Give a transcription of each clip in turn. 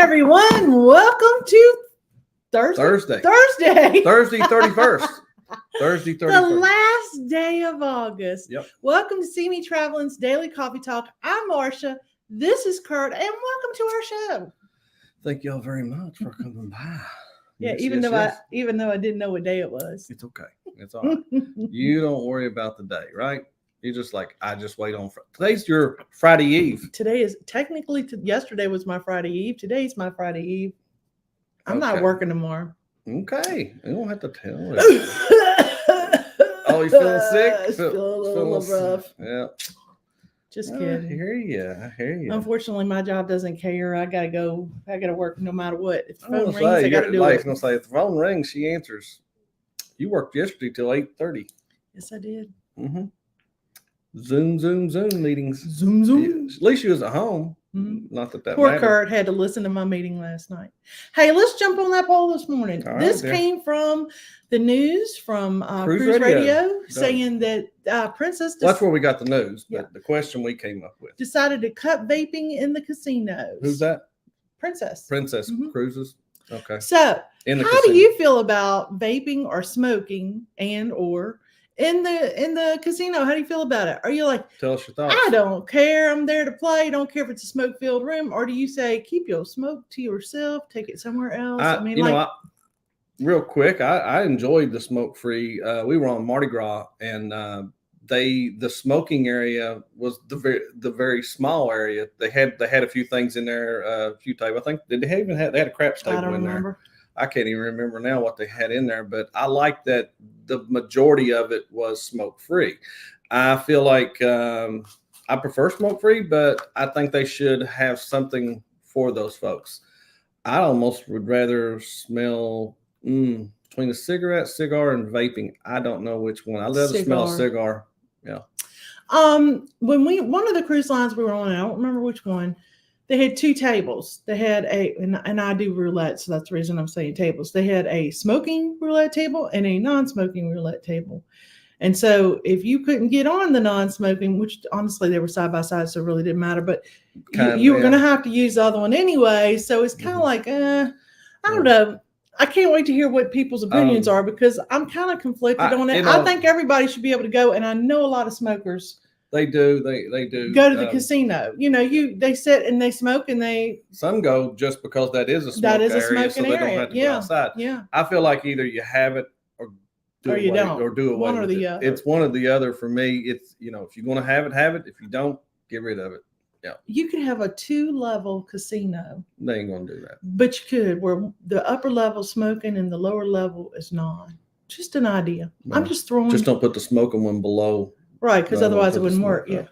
everyone. Welcome to Thursday 31st. Thursday 31st. The last day of August. Yep. Welcome to CME Traveling's Daily Coffee Talk. I'm Marsha. This is Curt, and welcome to our show. Thank y'all very much for coming by. Yeah, Yes, even yes. though I didn't know what day it was. It's okay. It's all right. You don't worry about the day, right? You're just like, I just wait on today's your Friday Eve. Today is technically yesterday was my Friday Eve. Today's my Friday Eve. I'm not working tomorrow. Okay. You don't have to tell it. Oh, you feeling sick? Feeling a little rough. Yeah. Just kidding. I hear you. Unfortunately, my job doesn't care. I gotta go. I gotta work no matter what. If the phone rings, I gotta do it. Gonna say if the phone rings, she answers. You worked yesterday till 8:30. Yes, I did. Mm-hmm. Zoom meetings. Zoom. Yeah. At least you was at home. Mm-hmm. Not that Poor mattered. Curt had to listen to my meeting last night. Hey, let's jump on that poll this morning. All this right, came from the news from Cruise Radio saying that Princess. That's where we got the news. But the question we came up with decided to cut vaping in the casinos. Who's that? Princess Cruises. Okay. So, how do you feel about vaping or smoking or in the casino? How do you feel about it? Are you like, tell us your thoughts? I don't care. I'm there to play. Don't care if it's a smoke-filled room. Or do you say, keep your smoke to yourself, take it somewhere else? Real quick, I enjoyed the smoke-free. We were on Mardi Gras, and the smoking area was the very small area. They had a few things in there, a few tables. I think they had a craps table in there. I can't even remember now what they had in there, but I like that the majority of it was smoke-free. I feel like I prefer smoke-free, but I think they should have something for those folks. I almost would rather smell between a cigar, and vaping. I don't know which one. I'd rather smell a cigar. Yeah. When one of the cruise lines we were on, I don't remember which one, they had two tables. They had and I do roulette, so that's the reason I'm saying tables. They had a smoking roulette table and a non-smoking roulette table. And so if you couldn't get on the non-smoking, which honestly they were side by side, so it really didn't matter, but you were going to have to use the other one anyway. So it's kind of like, I don't know. I can't wait to hear what people's opinions are, because I'm kind of conflicted on it. I think everybody should be able to go, and I know a lot of smokers. They do. They do go to the casino. They sit and they smoke, and some go just because that is a smoking area, so they don't have to go outside. Yeah. I feel like either you have it or do away one or with the it. other. It's one or the other for me. It's if you're going to have it. If you don't, get rid of it. Yeah. You could have a 2-level casino. They ain't gonna do that. But you could, where the upper level smoking and the lower level is not. Just an idea. Well, I'm just throwing. Just don't put the smoking one below. Right, because otherwise it wouldn't work. Yeah.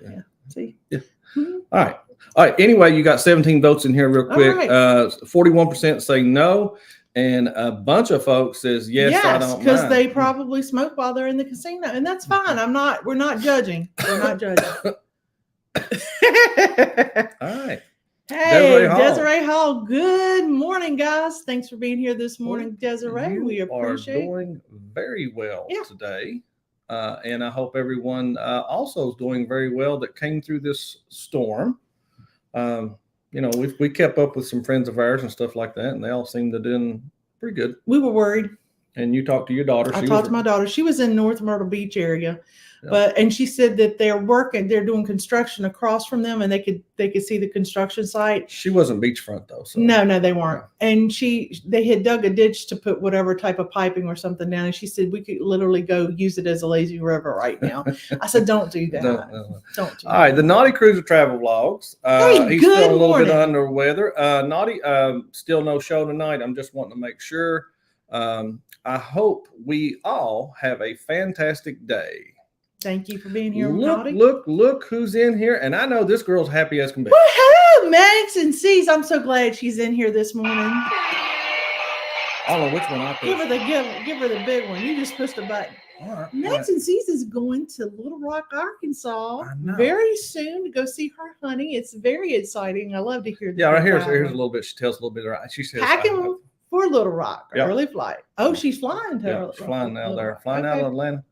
See? Yeah. Mm-hmm. All right. Anyway, you got 17 votes in here real quick. 41% say no. And a bunch of folks says, yes, I don't mind. Because they probably smoke while they're in the casino. And that's fine. We're not judging. We're not judging. All right. Hey, Desiree Hall. Good morning, guys. Thanks for being here this morning, Desiree. We appreciate it. Doing very well today. And I hope everyone also is doing very well that came through this storm. We kept up with some friends of ours and stuff like that, and they all seemed to do pretty good. We were worried. And you talked to your daughter. I talked to my daughter. She was in North Myrtle Beach area. And she said that they're doing construction across from them, and they could see the construction site. She wasn't beachfront though. So. No, they weren't. Yeah. And they had dug a ditch to put whatever type of piping or something down. And she said, we could literally go use it as a lazy river right now. I said, don't do that. Don't do that. All right. The Naughty Cruiser travel vlogs. He's still a little bit under the weather. Naughty, still no show tonight. I'm just wanting to make sure. I hope we all have a fantastic day. Thank you for being here. Look who's in here. And I know this girl's happy as can be. Woohoo! Max and C's. I'm so glad she's in here this morning. I don't know which one I pushed. Give her the big one. You just pushed the button. All right. Max and C's is going to Little Rock, Arkansas very soon to go see her honey. It's very exciting. I love to hear that. Yeah, right here's a little bit. She tells a little bit. She says packing for Little Rock, early flight. Oh, she's flying to she's flying now. They're flying out of Atlanta.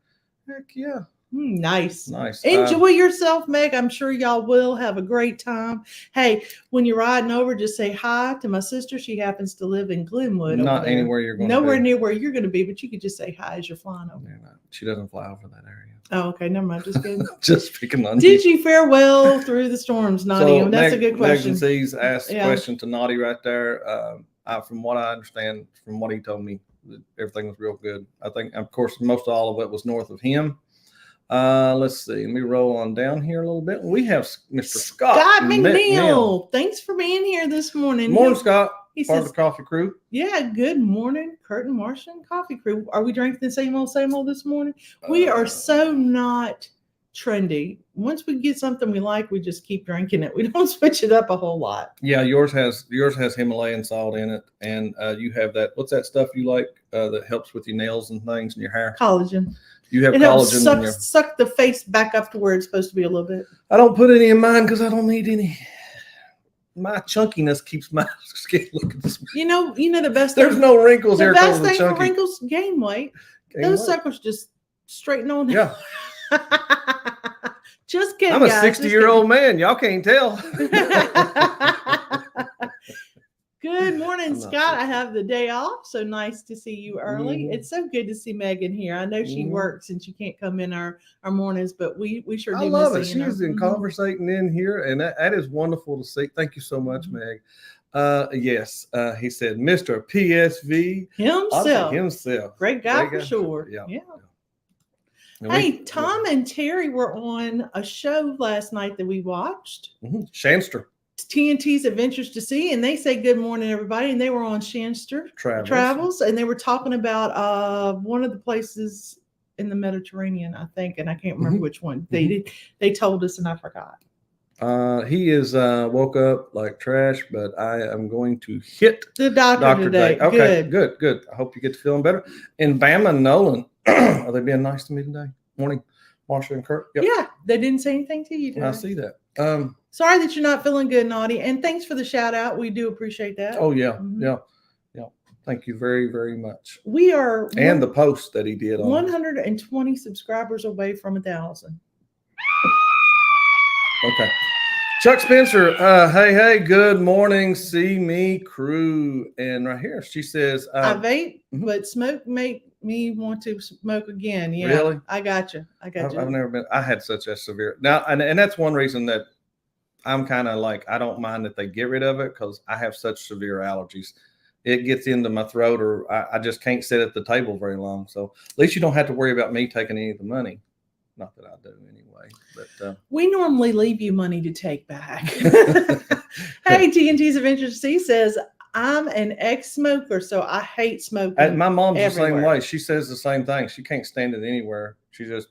Heck yeah. Nice. Nice. Enjoy yourself, Meg. I'm sure y'all will have a great time. Hey, when you're riding over, just say hi to my sister. She happens to live in Glenwood. Not anywhere you're going. Nowhere near where you're going to be, but you could just say hi as you're flying over. Yeah, she doesn't fly over that area. Oh, okay. Never mind. Just kidding. Just picking on Did you fare well through the storms, Naughty? So That's a good question. Megan C's asked a question to Naughty right there. From what I understand, from what he told me, everything was real good. I think, of course, most all of it was north of him. Let's see. Let me roll on down here a little bit. We have Mr. Scott McNeil. Thanks for being here this morning. Morning, Scott. He Part says, of the coffee crew. Yeah, good morning, Curt and Marsha and coffee crew. Are we drinking the same old this morning? We are so not trendy. Once we get something we like, we just keep drinking it. We don't switch it up a whole lot. Yeah, yours has Himalayan salt in it, and you have that. What's that stuff you like that helps with your nails and things and your hair? Collagen. You have it collagen helps in your. Suck the face back up to where it's supposed to be a little bit. I don't put any in mine because I don't need any. My chunkiness keeps my skin looking smooth. You know the best. There's no wrinkles there. The best thing for wrinkles, gain weight. Those suckers just straighten on. Yeah. Just kidding. I'm a 60-year-old man. Y'all can't tell. Good morning, Scott. I have the day off, so nice to see you early. It's so good to see Megan here. I know she works and she can't come in our mornings, but we sure do. I love it. She's in conversating in here, and that is wonderful to see. Thank you so much, Meg. Yes, he said, Mr. PSV himself. Great guy for sure. Yeah. Hey, Tom and Terry were on a show last night that we watched. Shanster. TNT's Adventures to Sea, and they say good morning, everybody. And they were on Shanster Travels, and they were talking about one of the places in the Mediterranean, I think, and I can't remember which one. They told us, and I forgot. He is woke up like trash, but I am going to hit the doctor today. Okay, good. I hope you get to feeling better. And Bama and Nolan, are they being nice to me today? Morning, Marsha and Curt. Yep. Yeah, they didn't say anything to you today. I see that. Sorry that you're not feeling good, Naughty, and thanks for the shout out. We do appreciate that. Oh yeah, yeah. Thank you very, very much. We are the post that he did on 120 subscribers away from 1,000. Okay. Chuck Spencer, hey, good morning, CME crew. And right here, she says, I vape, but smoke make me want to smoke again. Yeah, really? I got you. I've never been. I had such a severe now, and that's one reason that I'm kind of like I don't mind that they get rid of it because I have such severe allergies. It gets into my throat, or I just can't sit at the table very long. So at least you don't have to worry about me taking any of the money. Not that I do anyway, but we normally leave you money to take back. Hey, TNT's Adventures C says, I'm an ex-smoker, so I hate smoking. My mom's everywhere. The same way. She says the same thing. She can't stand it anywhere. She just.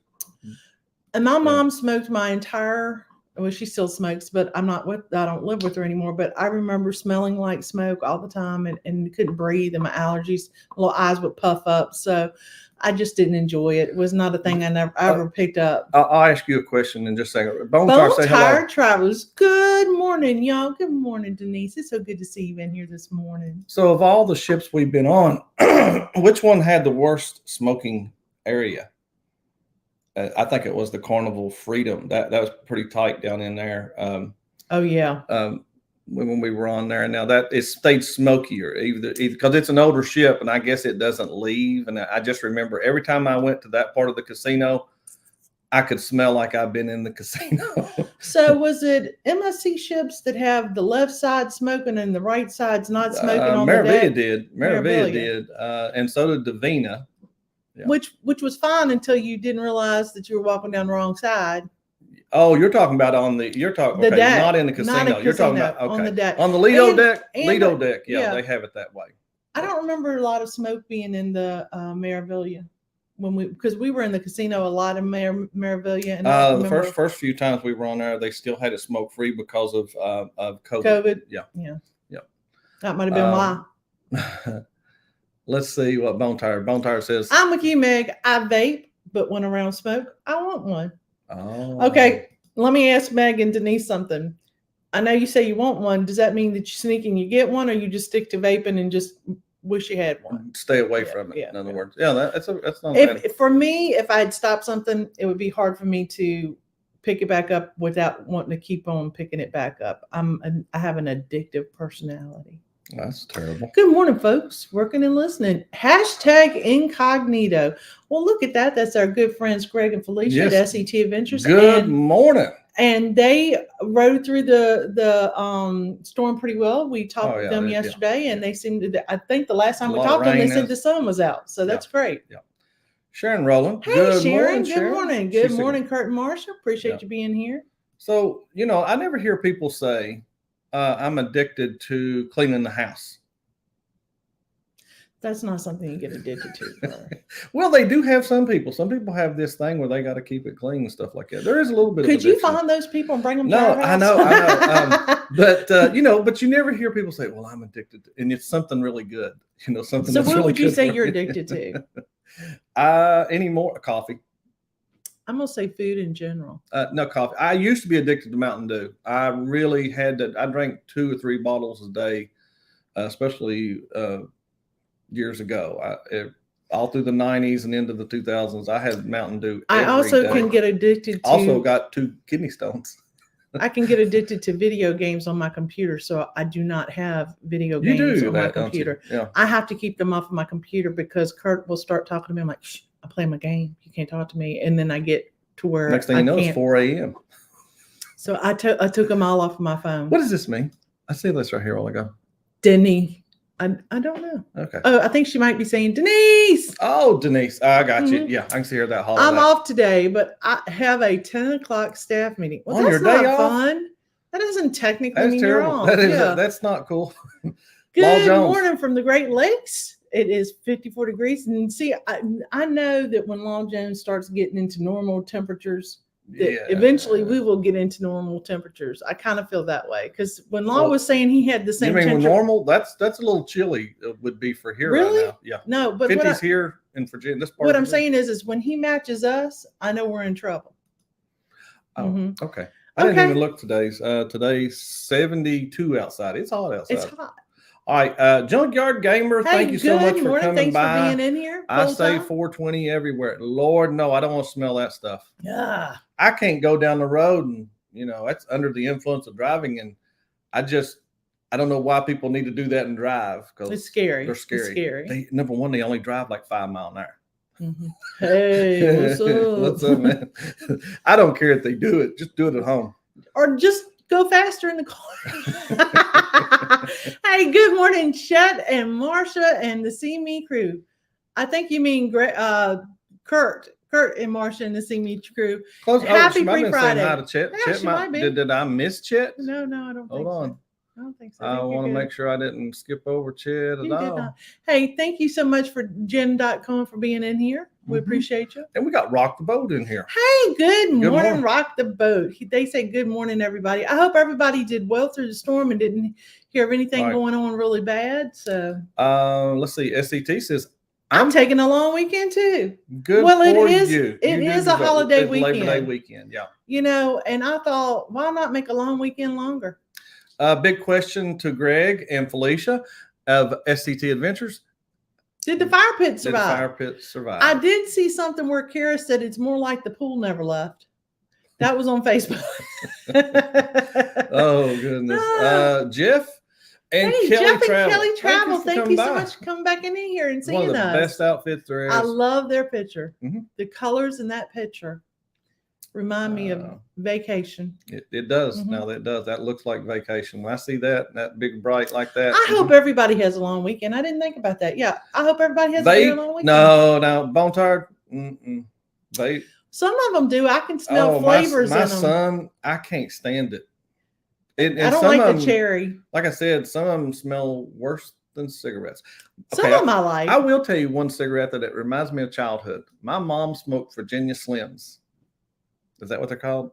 And my mom smoked my entire. Well, she still smokes, but I don't live with her anymore. But I remember smelling like smoke all the time and couldn't breathe, and my allergies, my little eyes would puff up. So I just didn't enjoy it. It was not a thing I ever picked up. I'll ask you a question in just a second. Bone Tired Travelers. Good morning, y'all. Good morning, Denise. It's so good to see you in here this morning. So of all the ships we've been on, which one had the worst smoking area? I think it was the Carnival Freedom. That was pretty tight down in there. When we were on there. Now that it stayed smokier, either because it's an older ship, and I guess it doesn't leave. And I just remember every time I went to that part of the casino, I could smell like I've been in the casino. So was it MSC ships that have the left side smoking and the right side's not smoking on the deck? Meraviglia did. And so did Divina. Yeah. Which was fine until you didn't realize that you were walking down the wrong side. Oh, you're talking about the deck, not in the casino. You're talking about on the deck. On the Lido deck. Lido deck. Yeah, they have it that way. I don't remember a lot of smoke being in the Meraviglia because we were in the casino a lot in Meraviglia. And the first few times we were on there, they still had it smoke free because of COVID. Yeah. That might have been why. Let's see what Bone Tire says. I'm with you, Meg. I vape, but when around smoke, I want one. Oh. Okay, let me ask Meg and Denise something. I know you say you want one. Does that mean that you sneak and you get one, or you just stick to vaping and just wish you had one. Stay away Yeah, from it. yeah, In other yeah. words, yeah, that's not bad. If for me, if I'd stopped something, it would be hard for me to pick it back up without wanting to keep on picking it back up. I have an addictive personality. That's terrible. Good morning, folks. Working and listening. Hashtag incognito. Well, look at that. That's our good friends Greg and Felicia Yes. at SET Adventures. Good morning. And they rode through the storm pretty well. We talked with them yesterday, and they seemed to. I think the last time we talked to them, they said the sun was out, so that's great. Yeah. Sharon Rowland. Hey, good Sharon. Morning, good Sharon. morning. Good morning, Curt Marsha. Appreciate you being here. So I never hear people say, "I'm addicted to cleaning the house." That's not something you get addicted to. Well, they do have some people. Some people have this thing where they got to keep it clean and stuff like that. There is a little bit. Could you find those people and bring them? No, to our house? I know. But but you never hear people say, "Well, I'm addicted to," and it's something really good. Something. So, that's what really would you good say for you're you. addicted to? Anymore coffee. I'm gonna say food in general. No, coffee. I used to be addicted to Mountain Dew. I really had to. I drank 2 or 3 bottles a day, especially years ago. All through the 90s and into the 2000s, I had Mountain Dew. I also day. can get addicted to. Also got 2 kidney stones. I can get addicted to video games on my computer, so I do not have video games on my computer. Yeah. I have to keep them off of my computer because Curt will start talking to me. I'm like, shh, I'm playing my game. You can't talk to me. And then I get to where next thing you know, it's 4 a.m. So I took them all off of my phone. What does this mean? I see this right here all ago. Denny. I don't know. Okay. Oh, I think she might be saying Denise. Oh, Denise. I got you. Yeah, I can see her that hall. I'm off today, but I have a 10 o'clock staff meeting. Well, on that's your day not off? Fun. That doesn't technically That's mean terrible. you're off. That is. Yeah. That's not cool. Good morning from the Great Lakes. It is 54 degrees. And see, I know that when Long Jones starts getting into normal temperatures, that eventually we will get into normal temperatures. I kind of feel that way because when Long was saying he had the same you mean temperature. Normal? That's a little chilly. It would be for here Really? right now. Yeah. No, but 50s here in Virginia. This part what I'm saying is when he matches us, I know we're in trouble. Oh, okay. I didn't even look today's. Today's 72 outside. It's hot outside. It's hot. All right, Junkyard Gamer, thank you so much for coming Thanks by. for being in here. I say 420 everywhere. Lord, no, I don't want to smell that stuff. Yeah. I can't go down the road and, that's under the influence of driving. And I don't know why people need to do that and drive. Because it's scary. They're scary. It's scary. Number one, they only drive like 5 miles an hour. Mm-hmm. Hey, what's up? What's up, man? I don't care if they do it. Just do it at home. Or just go faster in the car. Hey, good morning, Chet and Marsha and the CME crew. I think you mean Curt and Marsha and the CME crew. Happy Free Friday. Hi to Chet. Yeah, Chet did I miss Chet? No, I don't think so. Hold on. I don't think so. I want to make sure I didn't skip over Chet at all. Hey, thank you so much for Jen.com for being in here. We appreciate you. And we got Rock the Boat in here. Hey, good morning, Rock the Boat. They say good morning, everybody. I hope everybody did well through the storm and didn't hear of anything going on really bad. So let's see. SCT says I'm taking a long weekend too. Good. Well, it is. You. It is a holiday weekend. Labor Day weekend. Yeah. And I thought, why not make a long weekend longer? Big question to Greg and Felicia of SCT Adventures. Did the fire pit survive? Did the fire pit survive? I did see something where Kara said it's more like the pool never left. That was on Facebook. Oh, goodness. Jeff and Kelly Travel. Thank you so much for coming back in here and seeing us. One of the best outfits there is. I love their picture. Mm-hmm. The colors in that picture remind me of vacation. It does. Mm-hmm. Now that does. That looks like vacation. When I see that big bright like that. I hope everybody has a long weekend. I didn't think about that. Yeah. I hope everybody has a long weekend. No, bone tired. Some of them do. I can smell flavors in them. My son, I can't stand it. I don't like the cherry. Like I said, some of them smell worse than cigarettes. Some of them I like. I will tell you one cigarette that it reminds me of childhood. My mom smoked Virginia Slims. Is that what they're called?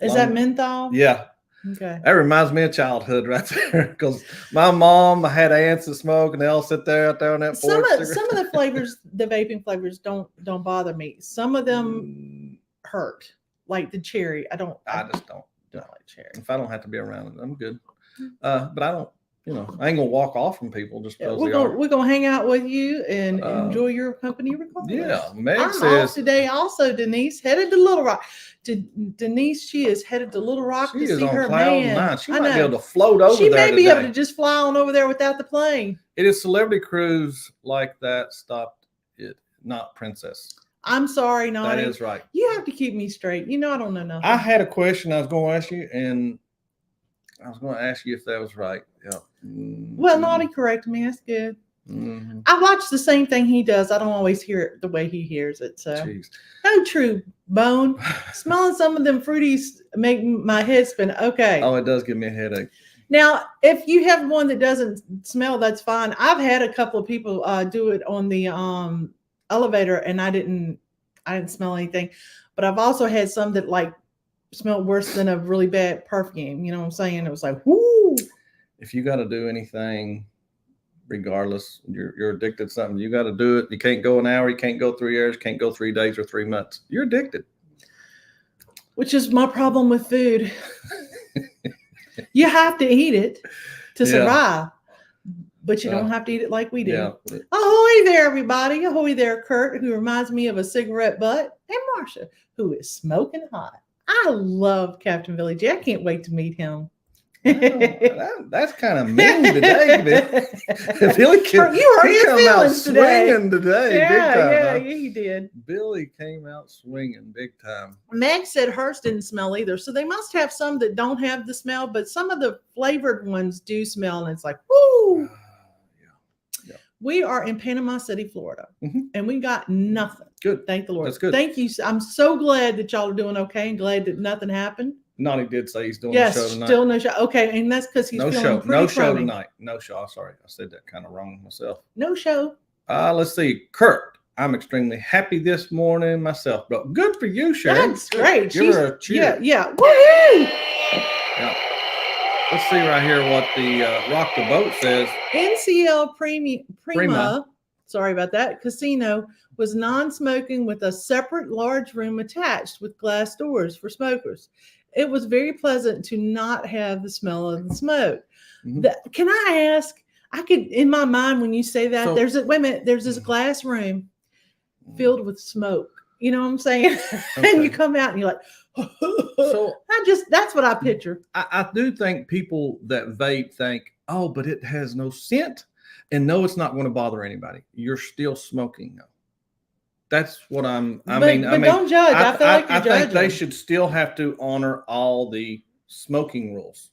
Is that menthol? Yeah. Okay. That reminds me of childhood right there. Because my mom had aunts that smoke and they all sit there out there on that porch. Some of the flavors, the vaping flavors don't bother me. Some of them hurt. Like the cherry. I just don't like cherry. If I don't have to be around it, I'm good. But I don't I ain't gonna walk off from people just because they are. We're gonna hang out with you and enjoy your company regardless. Yeah, Meg I'm says off today. Also, Denise headed to Little Rock. Denise, she is headed to Little Rock she to is see on her cloud man. nine. She I might be know. able to float over She there may be today. able to just fly on over there without the plane. It is Celebrity Cruise like that. Stopped it, not Princess. I'm sorry, Naughty. That is right. You have to keep me straight. I don't know nothing. I had a question I was going to ask you, and I was going to ask you if that was right. Yeah. Well, Naughty corrected me. That's good. Mm-hmm. I watch the same thing he does. I don't always hear it the way he hears it. So, Jeez. No true bone. Smelling some of them fruities make my head spin. Okay. Oh, it does give me a headache. Now, if you have one that doesn't smell, that's fine. I've had a couple of people do it on the elevator, and I didn't smell anything. But I've also had some that like smelled worse than a really bad perfume. You know what I'm saying? It was like, whoo. If you got to do anything, regardless, you're addicted to something, you got to do it. You can't go an hour, you can't go 3 hours, you can't go 3 days or 3 months. You're addicted. Which is my problem with food. You have to eat it to survive, but you don't have to eat it like we do. Yeah. Ahoy there, everybody. Ahoy there, Curt, who reminds me of a cigarette butt, and Marsha, who is smoking hot. I love Captain Billy J. I can't wait to meet him. That's kind of mean today, Billy. You hurt his feelings today. Swinging today, yeah, big time. Yeah, he did. Billy came out swinging big time. Meg said hers didn't smell either, so they must have some that don't have the smell, but some of the flavored ones do smell, and it's like, whoo. Yeah. We are in Panama City, Florida, and we got nothing. Good. Thank the Lord. That's good. Thank you. I'm so glad that y'all are doing okay, and glad that nothing happened. Naughty did say he's doing the show tonight. Still no show. Okay, and that's because he's feeling pretty crummy. No show tonight. No show. I'm sorry. I said that kind of wrong myself. No show. Let's see. Curt, I'm extremely happy this morning myself, but good for you, Sharon. That's great. Give her a cheer. Yeah. Woohoo! Yeah. Let's see right here what the Rock the Boat says. NCL Prima, sorry about that, casino was non-smoking with a separate large room attached with glass doors for smokers. It was very pleasant to not have the smell of the smoke. Can I ask? I could, in my mind, when you say that, there's this glass room filled with smoke. You know what I'm saying? Okay. And you come out and you're like, that's what I picture. I do think people that vape think, oh, but it has no scent, and no, it's not going to bother anybody. You're still smoking though. That's what I mean, don't judge. I feel like you're judging. I think they should still have to honor all the smoking rules.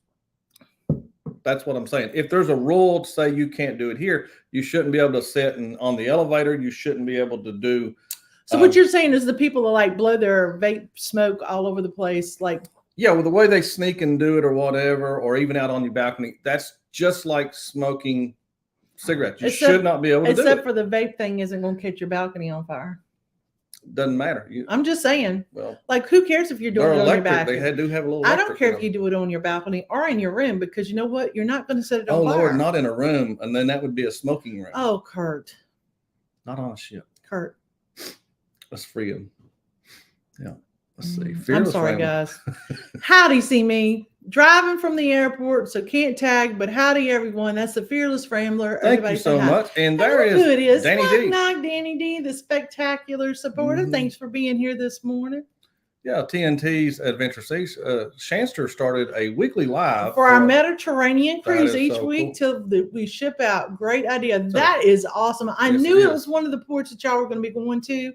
That's what I'm saying. If there's a rule to say you can't do it here, you shouldn't be able to sit on the elevator. You shouldn't be able to do. So what you're saying is the people that like blow their vape smoke all over the place, like. Yeah, well, the way they sneak and do it or whatever, or even out on your balcony, that's just like smoking cigarettes. You should not be able to do it. Except for the vape thing isn't going to catch your balcony on fire. Doesn't matter. I'm just saying. Well, like, who cares if you're doing it on your balcony? They do have a little. I don't care if you do it on your balcony or in your room, because you know what? You're not going to set it on fire. Oh Lord, not in a room, and then that would be a smoking room. Oh, Curt. Not on a ship. Curt. Let's free him. Yeah. Let's see. I'm sorry, guys. Howdy, see me. Driving from the airport, so can't tag, but howdy, everyone. That's the Fearless Rambler. Thank you so much. And there is who it is. Danny D. Danny D, the spectacular supporter. Thanks for being here this morning. Yeah, TNT's Adventure Seas. Shanster started a weekly live for our Mediterranean cruise each week till we ship out. Great idea. That is awesome. I knew it was one of the ports that y'all were going to be going to.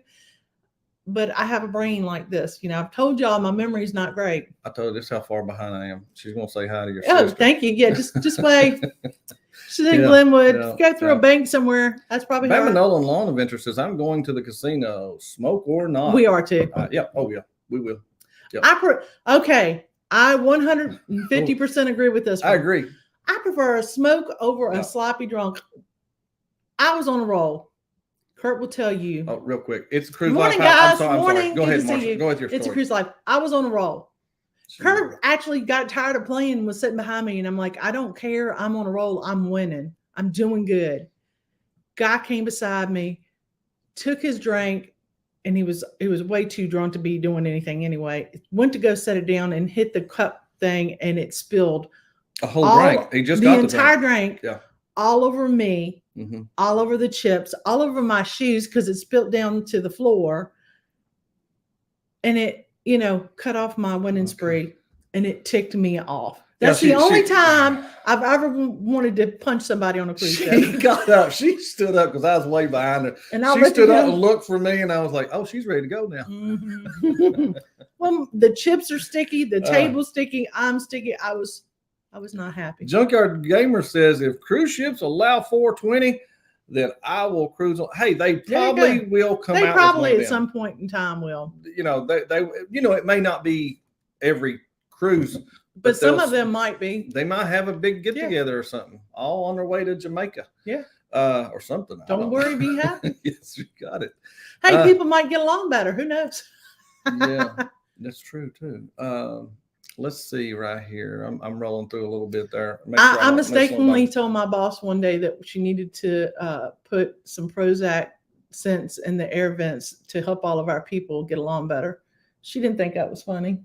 But I have a brain like this. You know, I've told y'all my memory's not great. I told you this how far behind I am. She's going to say hi to your sister. Oh, thank you. Yeah, just wave. She's in Glenwood. Go through a bank somewhere. That's probably her. Nolan Lawn Adventure says, I'm going to the casino. Smoke or not? We are too. Yeah. Oh, yeah. We will. Yep. Okay. I 150% agree with this one. I agree. I prefer a smoke over a sloppy drunk. I was on a roll. Curt will tell you. Oh, real quick. It's a cruise morning, life. Guys. I'm sorry. Go ahead, Marsha. Go with your story. It's a cruise life. I was on a roll. Curt actually got tired of playing and was sitting behind me. And I'm like, I don't care. I'm on a roll. I'm winning. I'm doing good. Guy came beside me, took his drink, and he was way too drunk to be doing anything anyway. Went to go set it down and hit the cup thing, and it spilled A whole drink. He just got the entire drink. drink. Yeah. All over me, Mm-hmm. all over the chips, all over my shoes because it spilled down to the floor. And it, cut off my winning spree, and it ticked me off. That's the only time I've ever wanted to punch somebody on a cruise ship. She got up. She stood up because I was way behind her. And she stood up and looked for me, and I was like, "Oh, she's ready to go now." Mm-hmm. Well, the chips are sticky. The table's sticky. I'm sticky. I was not happy. Junkyard Gamer says if cruise ships allow 420, then I will cruise on. Hey, they probably will come out. They probably at some point in time will. They it may not be every cruise. But some of them might be. They might have a big get together or something, all on their way to Jamaica. Yeah. Or something. Don't worry, be happy. Yes, you got it. Hey, people might get along better. Who knows? Yeah, that's true too. Let's see right here. I'm rolling through a little bit there. I mistakenly told my boss one day that she needed to put some Prozac scents in the air vents to help all of our people get along better. She didn't think that was funny.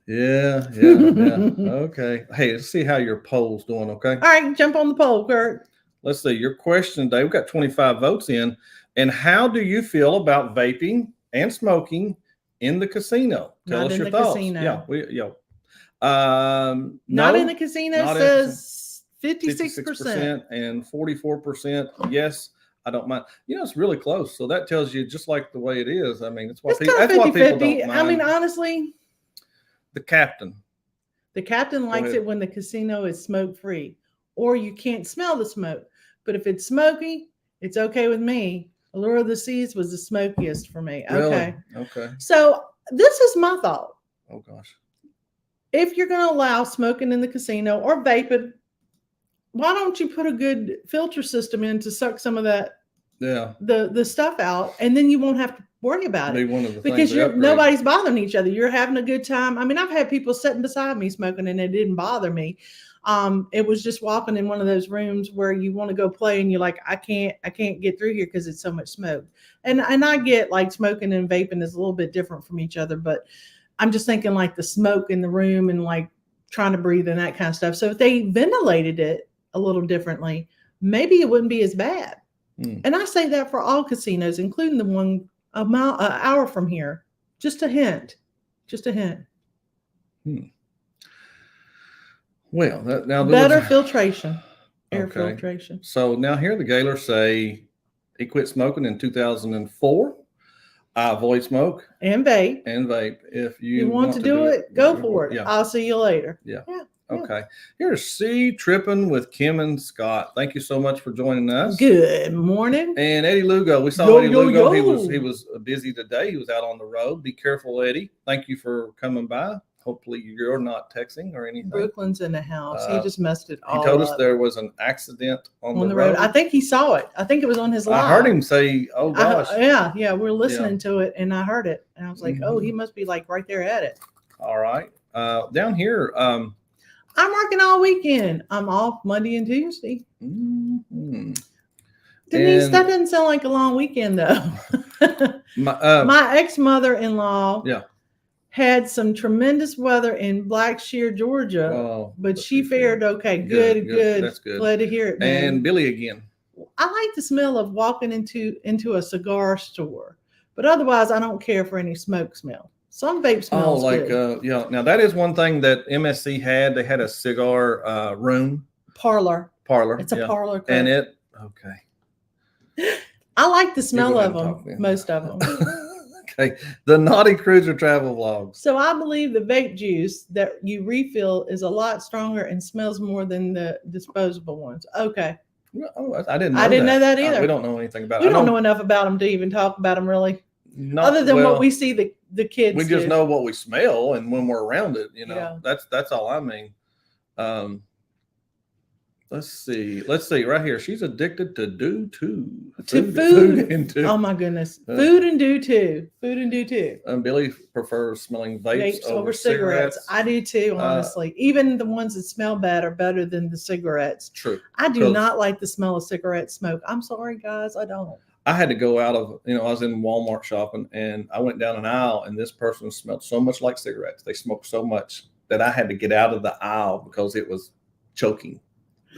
Yeah. Okay. Hey, let's see how your poll's doing, okay? All right, jump on the poll, Curt. Let's see. Your question today, we've got 25 votes in. And how do you feel about vaping and smoking in the casino? Tell us your thoughts. Casino. Not in the casino says 56% and 44% yes. I don't mind. It's really close. So that tells you just like the way it is. I mean, that's why people don't mind. I mean, honestly, the captain likes it when the casino is smoke free, or you can't smell the smoke. But if it's smoky, it's okay with me. Allure of the Seas was the smokiest for me. Okay. Really? Okay. So this is my thought. Oh gosh. If you're going to allow smoking in the casino or vaping, why don't you put a good filter system in to suck some of that, the stuff out, and then you won't have to worry about it because nobody's bothering each other. You're having a good time. I mean, I've had people sitting beside me smoking, and it didn't bother me. It was just walking in one of those rooms where you want to go play, and you're like, I can't get through here because it's so much smoke. And I get like smoking and vaping is a little bit different from each other, but I'm just thinking like the smoke in the room and like trying to breathe and that kind of stuff. So if they ventilated it a little differently, maybe it wouldn't be as bad. And I say that for all casinos, including the one an hour from here. Just a hint. Well, now better filtration, air filtration. So now here the Gaylors say he quit smoking in 2004. I avoid smoke and vape. If you want to do it, go for it. Yeah. I'll see you later. Yeah. Okay. Here's C Tripping with Kim and Scott. Thank you so much for joining us. Good morning. And Eddie Lugo. We saw Eddie Lugo. He was busy today. He was out on the road. Be careful, Eddie. Thank you for coming by. Hopefully you're not texting or anything. Brooklyn's in the house. He just messed it all up. He told us there was an accident on the road. I think he saw it. I think it was on his live. I heard him say, "Oh gosh." Yeah. We're listening to it, and I heard it, and I was like, "Oh, he must be like right there at it." All right. Down here. I'm working all weekend. I'm off Monday and Tuesday. Mm-hmm. Denise, that doesn't sound like a long weekend though. My ex-mother-in-law had some tremendous weather in Blackshear, Georgia, but she fared okay. Good. That's good. Glad to hear it, man. And Billy again. I like the smell of walking into a cigar store, but otherwise I don't care for any smoke smell. Some vape smells good. Now that is one thing that MSC had. They had a cigar room. Parlor. It's a parlor. And I like the smell of them, most of them. Okay. The Naughty Cruiser Travel Vlogs. So I believe the vape juice that you refill is a lot stronger and smells more than the disposable ones. Okay. Oh, I didn't know that either. We don't know anything about it. We don't know enough about them to even talk about them really. Other than what we see the kids we just know what we smell and when we're around it, that's all I mean. Let's see right here. She's addicted to food and do. Oh my goodness. Food and do too. And Billy prefers smelling vapes over cigarettes. I do too, honestly. Even the ones that smell bad are better than the cigarettes. True. I do not like the smell of cigarette smoke. I'm sorry, guys. I don't. I had to go out of, I was in Walmart shopping and I went down an aisle and this person smelled so much like cigarettes. They smoked so much. that I had to get out of the aisle because it was choking.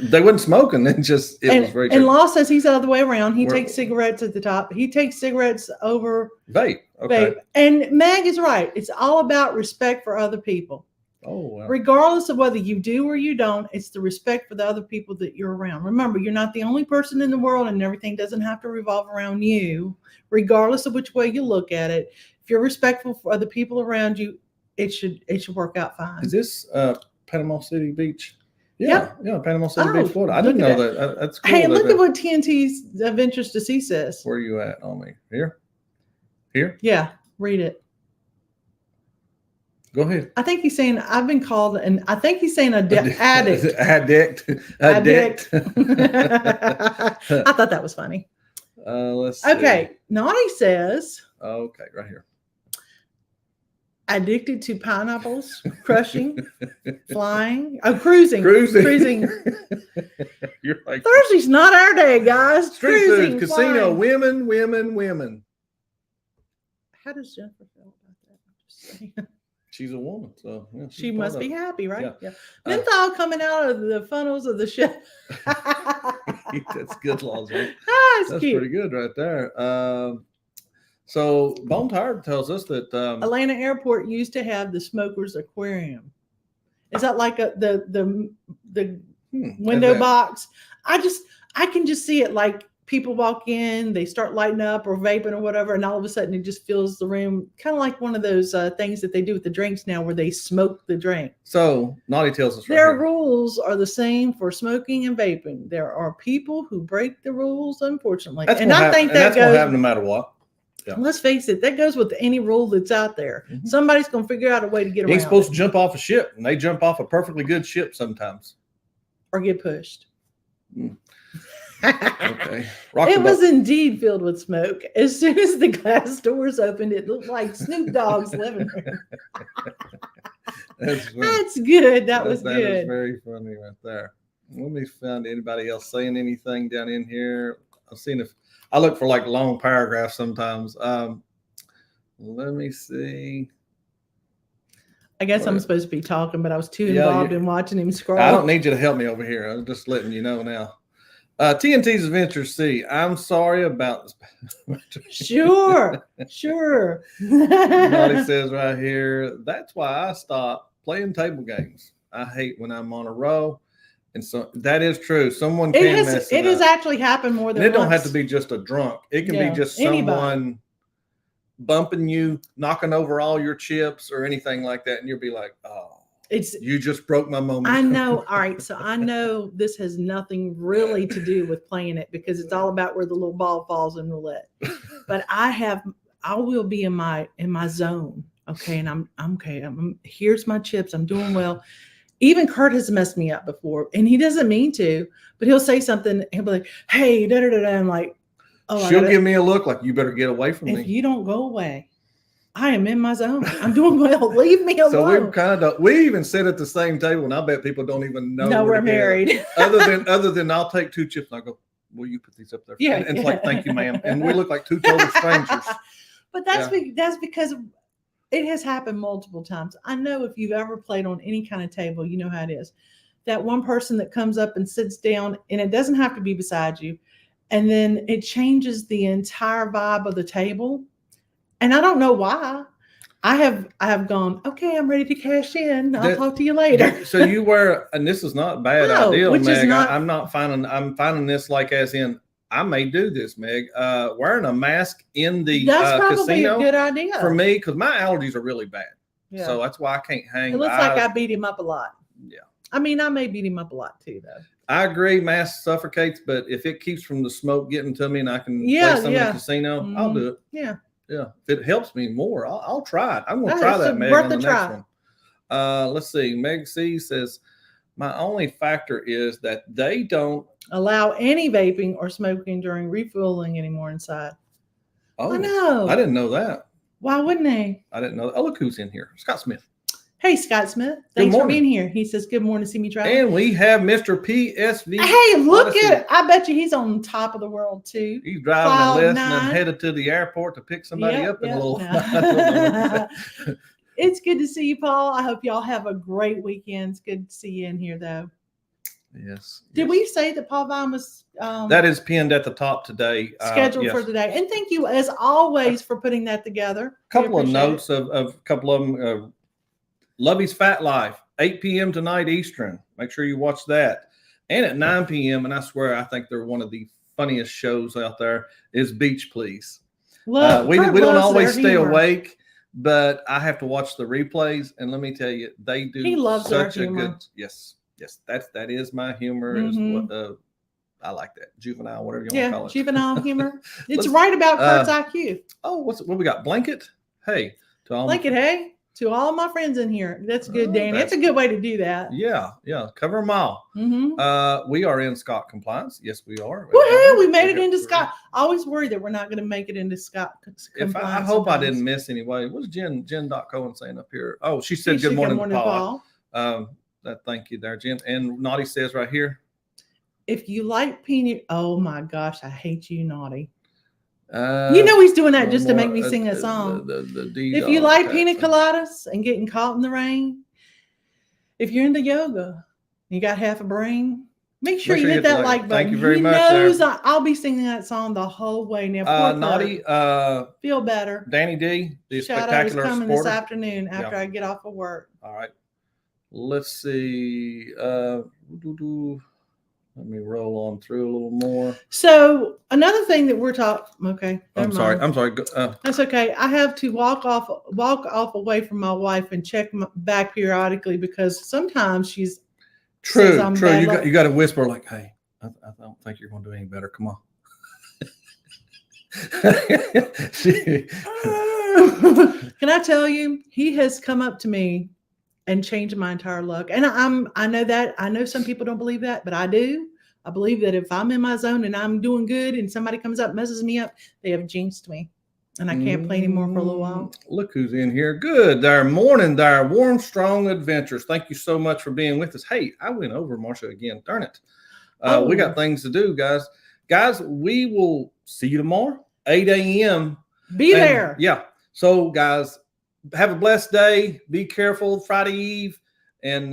They wasn't smoking. It was very choking. And Law says he's the other way around. He takes cigarettes at the top. He takes cigarettes over vape. Okay. Vape. And Meg is right. It's all about respect for other people. Oh, wow. Regardless of whether you do or you don't, it's the respect for the other people that you're around. Remember, you're not the only person in the world, and everything doesn't have to revolve around you, regardless of which way you look at it. If you're respectful for other people around you, it should work out fine. Is this Panama City Beach? Yeah, Panama City Beach, Florida. I didn't know that. That's cool. Hey, look at what TNT's of interest to see says. Where are you at on me? Here? Yeah, read it. Go ahead. I think he's saying I've been called, and I think he's saying addict. Addict. I thought that was funny. Let's see. Okay, Naughty says. Okay, right here. Addicted to pineapples, crushing, flying, cruising. You're like, Thursday's not our day, guys. Street Cruising, food, casino, flying. women. How does Jennifer feel about that? I'm just saying. She's a woman, so yeah, she must be happy, right? Yeah. Menthol coming out of the funnels of the ship. That's good, Laws. Right? That's cute. Pretty good right there. So Bone Tired tells us that Atlanta Airport used to have the smokers aquarium. Is that like the window box? I can just see it, like people walk in, they start lighting up or vaping or whatever, and all of a sudden it just fills the room, kind of like one of those things that they do with the drinks now, where they smoke the drink. So Naughty tells us their rules are the same for smoking and vaping. There are people who break the rules, unfortunately, and I think that's going to happen no matter what. Yeah. Let's face it, that goes with any rule that's out there. Mm-hmm. Somebody's going to figure out a way to get around. You're supposed to jump off a ship, and they jump off a perfectly good ship sometimes, or get pushed. Okay. It was indeed filled with smoke. As soon as the glass doors opened, it looked like Snoop Dogg's living room. That's good. That was good. That is very funny right there. Let me find anybody else saying anything down in here. I've seen if I look for like long paragraphs sometimes. Let me see. I guess I'm supposed to be talking, but I was too involved in watching him scroll. I don't need you to help me over here. I'm just letting you know now. TNT's Adventure C. I'm sorry about this. Sure. Naughty says right here, that's why I stopped playing table games. I hate when I'm on a row. And so that is true. Someone can mess it up. It has actually happened more than once. It don't have to be just a drunk. It can be just someone bumping you, knocking over all your chips or anything like that. And you'll be like, oh. You just broke my moment. I know. All right. So I know this has nothing really to do with playing it, because it's all about where the little ball falls in roulette. But I will be in my zone. Okay. And I'm okay. Here's my chips. I'm doing well. Even Curt has messed me up before, and he doesn't mean to, but he'll say something. He'll be like, hey, da da da. I'm like, oh, she'll give me a look like, you better get away from me. If you don't go away, I am in my zone. I'm doing well. Leave me alone. So we even sit at the same table, and I bet people don't even know. No, we're married. other than I'll take two chips and I go, will you put these up there? Yeah. And it's like, thank you, ma'am. And we look like two total strangers. But that's because it has happened multiple times. I know if you've ever played on any kind of table, you know how it is. That one person that comes up and sits down, and it doesn't have to be beside you, and then it changes the entire vibe of the table. And I don't know why. I have gone, okay, I'm ready to cash in. I'll talk to you later. So you were, and this is not a bad idea, Meg. I'm finding this like as in, I may do this, Meg. Wearing a mask in the that's probably a good idea for me, because my allergies are really bad. Yeah. So that's why I can't hang. It looks like I beat him up a lot. Yeah. I mean, I may beat him up a lot too, though. I agree, mask suffocates, but if it keeps from the smoke getting to me and I can play some in the casino, I'll do it. Yeah. Yeah. If it helps me more, I'll try it. I'm going to try that, Meg, on the next one. Let's see. Meg C says, my only factor is that they don't allow any vaping or smoking during refueling anymore inside. Oh, I know. I didn't know that. Why wouldn't they? I didn't know. Oh, look who's in here. Scott Smith. Hey, Scott Smith. Thanks for being here. He says, good morning, CME Traveling. And we have Mr. PSV. Hey, look at it. I bet you he's on top of the world, too. He's driving a list and headed to the airport to pick somebody up in a little. It's good to see you, Paul. I hope y'all have a great weekend. It's good to see you in here, though. Yes. Did we say that Paul Vine was that is pinned at the top today? Scheduled yes. for today? And thank you, as always, for putting that together. A couple of notes of a couple of them. Lovey's Fat Life, 8 p.m. tonight Eastern. Make sure you watch that. And at 9 p.m., and I swear I think they're one of the funniest shows out there, is Beach Please. We don't always stay awake, but I have to watch the replays. And let me tell you, they do such a good. Yes. That is my humor. Mm-hmm. I like that. Juvenile, whatever you want to call it. Juvenile humor. It's right about Curt's IQ. Oh, what we got? Blanket? Hey. To all my friends in here. That's good, Danny. That's a good way to do that. Yeah. Cover them all. Mm-hmm. We are in Scott compliance. Yes, we are. Woohoo! We made it into Scott. I always worry that we're not going to make it into Scott compliance. I hope I didn't miss anyway. What's Jen Cohen saying up here? Oh, she said good morning, Paul. Thank you there, Jen. And Naughty says right here, if you like peanut, oh my gosh, I hate you, Naughty. He's doing that just to make me sing a song. If you like pina coladas and getting caught in the rain, if you're into yoga, you got half a brain, make sure you hit that like button. Thank you very much. I'll be singing that song the whole way now. Naughty, feel better. Danny D, the Shout out is coming sporter. This afternoon after I get off of work. All right. Let's see. Let me roll on through a little more. So another thing that we're talking. Okay. I'm sorry. That's okay. I have to walk off away from my wife and check back periodically because sometimes she's true. You got to whisper like, "Hey, I don't think you're going to do any better. Come on." Can I tell you? He has come up to me and changed my entire look. And I know that. I know some people don't believe that, but I do. I believe that if I'm in my zone and I'm doing good and somebody comes up and messes me up, they have jinxed me. And I can't play anymore for a little while. Look who's in here. Good. There morning, there warm, strong adventures. Thank you so much for being with us. Hey, I went over Marsha again. Darn it. We got things to do, guys. Guys, we will see you tomorrow, 8 a.m. Be there. Yeah. So, guys, have a blessed day. Be careful Friday Eve. And,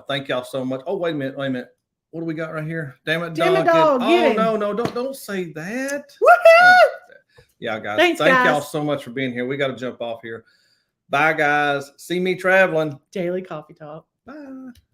thank y'all so much. Oh, wait a minute. What do we got right here? Damn it, dog. No, don't say that. Woohoo! Yeah, guys. Thank y'all so much for being here. We got to jump off here. Bye, guys. CME Traveling. Daily Coffee Talk. Bye.